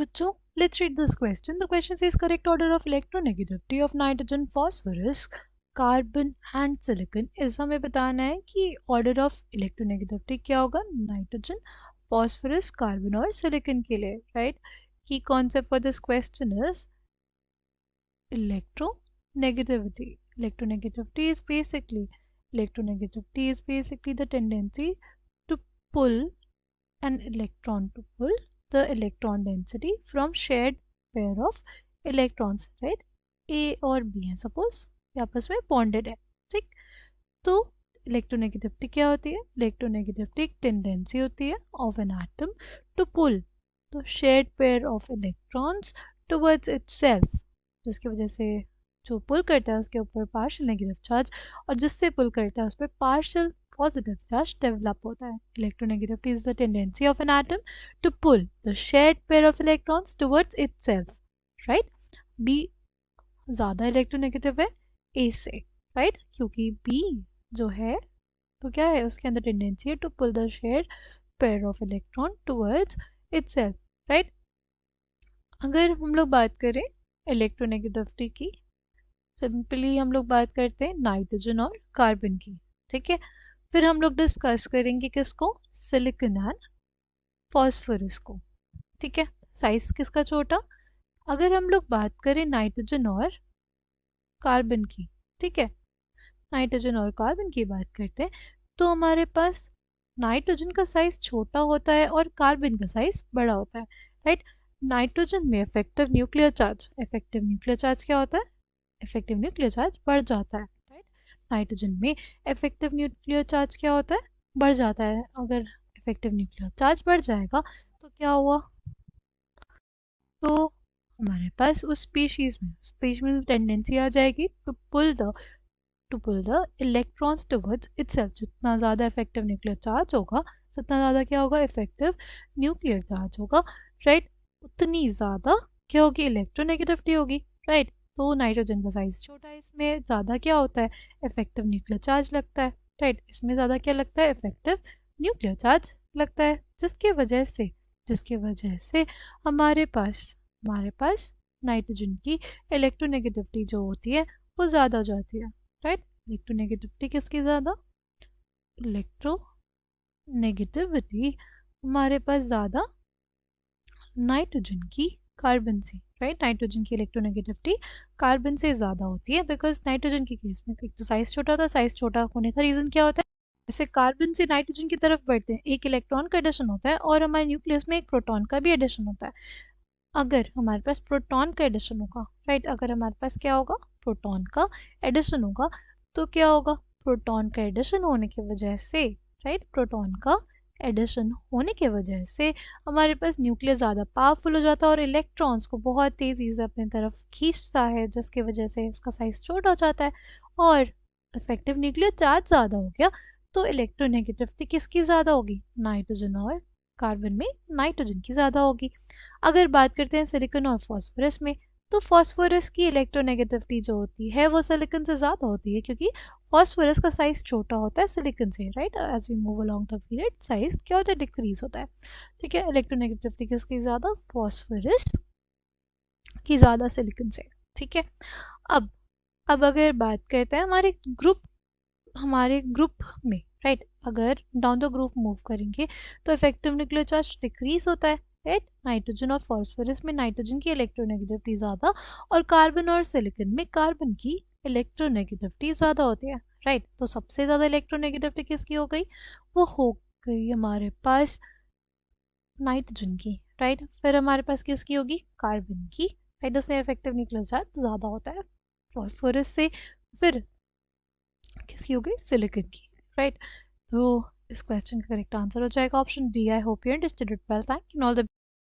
बच्चों, let's read this question. The question says correct order of electronegativity of nitrogen, phosphorus, carbon and silicon. इस हमें बताना है कि ऑर्डर ऑफ इलेक्ट्रोनेगेटिविटी क्या होगा नाइट्रोजन, फॉस्फोरस, कार्बन और सिलिकॉन के लिए, राइट. की concept for this question is electronegativity. Electronegativity is basically the tendency to pull an electron, to pull the electron density from shared pair of electrons, right. A और B है suppose, ये आपस में bonded है, ठीक. तो electronegativity क्या होती है? इलेक्ट्रोनेगेटिविटी एक टेंडेंसी होती है of an atom to pull the shared pair of electrons towards itself, जिसकी वजह से जो पुल करता है उसके ऊपर पार्शियल नेगेटिव चार्ज और जिससे पुल करता है उस पर पार्शियल positive charge develop होता है. Electronegativity is the tendency of an atom to pull the shared pair of electrons towards itself, right. B ज़्यादा इलेक्ट्रोनेगेटिव है A से, right, क्योंकि B जो है तो क्या है, उसके अंदर टेंडेंसी है to pull the shared pair of electron towards itself, right. अगर हम लोग बात करें इलेक्ट्रोनेगेटिविटी की, सिंपली हम लोग बात करते हैं नाइट्रोजन और कार्बन की, ठीक है. फिर हम लोग डिस्कस करेंगे किसको, सिलिकॉन एंड फॉस्फोरस को, ठीक है. साइज किसका छोटा. अगर हम लोग बात करें नाइट्रोजन और कार्बन की, ठीक है, नाइट्रोजन और कार्बन की बात करते हैं तो हमारे पास नाइट्रोजन का साइज छोटा होता है और कार्बन का साइज बड़ा होता है, राइट. नाइट्रोजन में इफेक्टिव न्यूक्लियर चार्ज क्या होता है, इफेक्टिव न्यूक्लियर चार्ज बढ़ जाता है, राइट. नाइट्रोजन में इफेक्टिव न्यूक्लियर चार्ज क्या होता है, बढ़ जाता है. अगर इफेक्टिव न्यूक्लियर चार्ज बढ़ जाएगा तो क्या हुआ, तो हमारे पास उस स्पीशीज में टेंडेंसी आ जाएगी to pull the electrons towards itself. जितना ज़्यादा इफेक्टिव न्यूक्लियर चार्ज होगा उतना ज़्यादा क्या होगा, इफेक्टिव न्यूक्लियर चार्ज होगा, राइट. उतनी ज़्यादा क्या होगी, इलेक्ट्रोनेगेटिविटी होगी, राइट. तो नाइट्रोजन का साइज छोटा है, इसमें ज़्यादा क्या होता है, इफेक्टिव न्यूक्लियर चार्ज लगता है, राइट. इसमें ज़्यादा क्या लगता है, इफेक्टिव न्यूक्लियर चार्ज लगता है, जिसके वजह से हमारे पास नाइट्रोजन की इलेक्ट्रोनेगेटिविटी जो होती है वो ज़्यादा हो जाती है, राइट. इलेक्ट्रोनेगेटिविटी किसकी ज़्यादा, इलेक्ट्रोनेगेटिविटी हमारे पास ज़्यादा नाइट्रोजन की कार्बन से, राइट. नाइट्रोजन की इलेक्ट्रोनेगेटिविटी कार्बन से ज़्यादा होती है बिकॉज नाइट्रोजन के केस में एक तो साइज छोटा होता है, साइज छोटा होने का रीज़न क्या होता है, जैसे कार्बन से नाइट्रोजन की तरफ बढ़ते हैं एक इलेक्ट्रॉन का एडिशन होता है और हमारे न्यूक्लियस में एक प्रोटॉन का भी एडिशन होता है. अगर हमारे पास प्रोटॉन का एडिशन होगा, राइट, अगर हमारे पास क्या होगा, प्रोटॉन का एडिशन होगा, तो क्या होगा, प्रोटॉन का एडिशन होने की वजह से, राइट, प्रोटॉन का एडिशन होने की वजह से हमारे पास न्यूक्लियस ज़्यादा पावरफुल हो जाता है और इलेक्ट्रॉन्स को बहुत तेज़ी से अपनी तरफ खींचता है, जिसकी वजह से इसका साइज छोटा हो जाता है और इफेक्टिव न्यूक्लियर चार्ज ज़्यादा हो गया. तो इलेक्ट्रोनेगेटिविटी किसकी ज़्यादा होगी, नाइट्रोजन और कार्बन में नाइट्रोजन की ज़्यादा होगी. अगर बात करते हैं सिलिकॉन और फास्फोरस में, तो फास्फोरस की इलेक्ट्रोनेगेटिविटी जो होती है वो सिलिकॉन से ज़्यादा होती है क्योंकि फास्फोरस का साइज छोटा होता है सिलिकॉन से, right. As we move along the period size क्या होता है, डिक्रीज होता है, ठीक है. इलेक्ट्रोनेगेटिविटी किसकी ज़्यादा, फास्फोरस की ज़्यादा सिलिकॉन से, ठीक है. अब अगर बात करते हैं हमारे ग्रुप में, राइट, अगर डाउन द ग्रुप मूव करेंगे तो इफेक्टिव न्यूक्लियर चार्ज डिक्रीज होता है, राइट. नाइट्रोजन और फास्फोरस में नाइट्रोजन की इलेक्ट्रोनेगेटिविटी ज़्यादा और कार्बन और सिलिकॉन में कार्बन की इलेक्ट्रोनेगेटिविटी ज़्यादा होती है, राइट. तो सबसे ज़्यादा इलेक्ट्रोनेगेटिविटी किसकी हो गई, वो हो गई हमारे पास नाइट्रोजन की, राइट. फिर हमारे पास किसकी होगी, कार्बन की, राइट. उससे इफेक्टिव न्यूक्लियर चार्ज ज़्यादा होता है फास्फोरस से. फिर किसकी हो गई, सिलिकॉन की, राइट. तो इस क्वेश्चन का करेक्ट आंसर हो जाएगा option D. I hope you understood it well. Thank you. All the